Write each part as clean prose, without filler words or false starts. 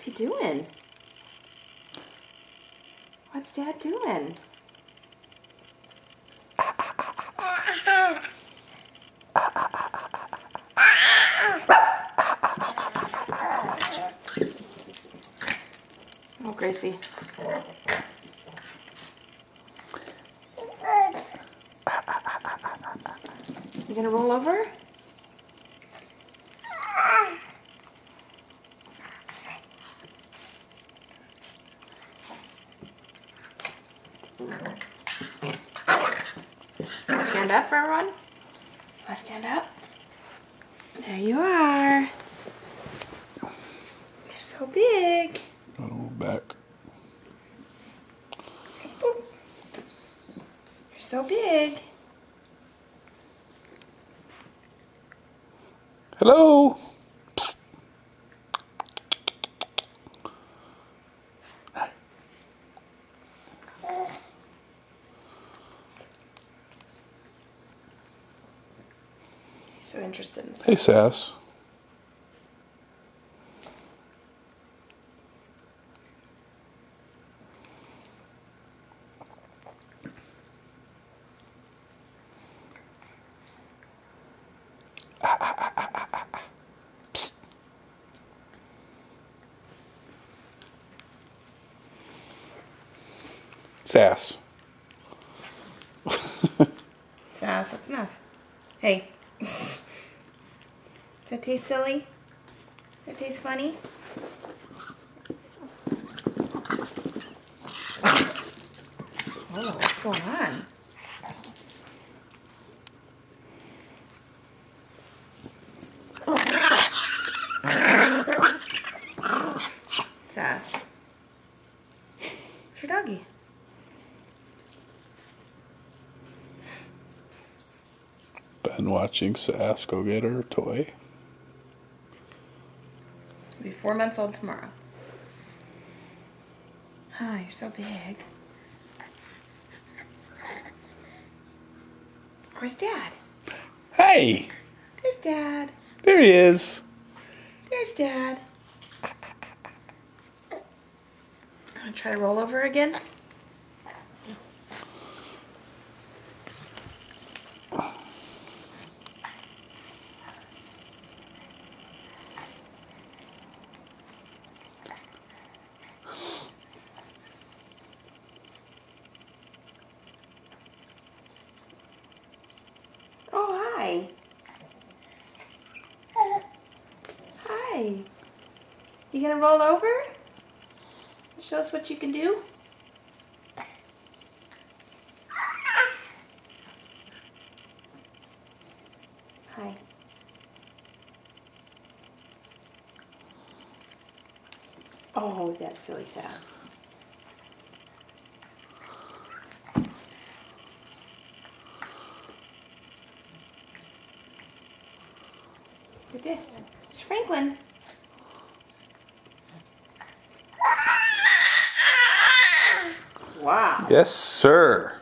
What's he doing? What's Dad doing? Oh, Gracie. You gonna roll over? Stand up for a run? Wanna stand up? There you are. You're so big. Oh, back. You're so big. Hello. Psst. He's so interested in stuff. Hey, Sass. Psst. Sass. Sass, that's enough. Hey. Does that taste silly? Does that taste funny? Oh, what's going on? Sass. Where's your doggy? Been watching Sass go get her toy. He'll be 4 months old tomorrow. Ah, you're so big. Where's Dad? Hey, There's Dad. there he is. There's Dad. I'm gonna try to roll over again. Oh, hi. Hi. You gonna roll over? Show us what you can do? Hi. Oh, that silly Sass. Look at this. It's Franklin. Wow. Yes, sir.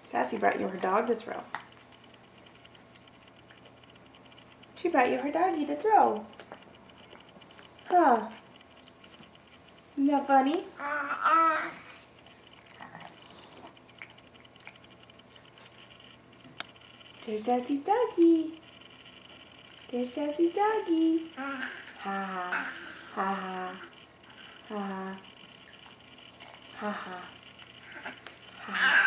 Sassy brought you her dog to throw. She brought you her doggy to throw. Huh. Isn't that funny? There's Sassy's doggy. There's Sassy's doggy. Ha ha. Ha ha. Ha ha. Ha ha. Ha ha.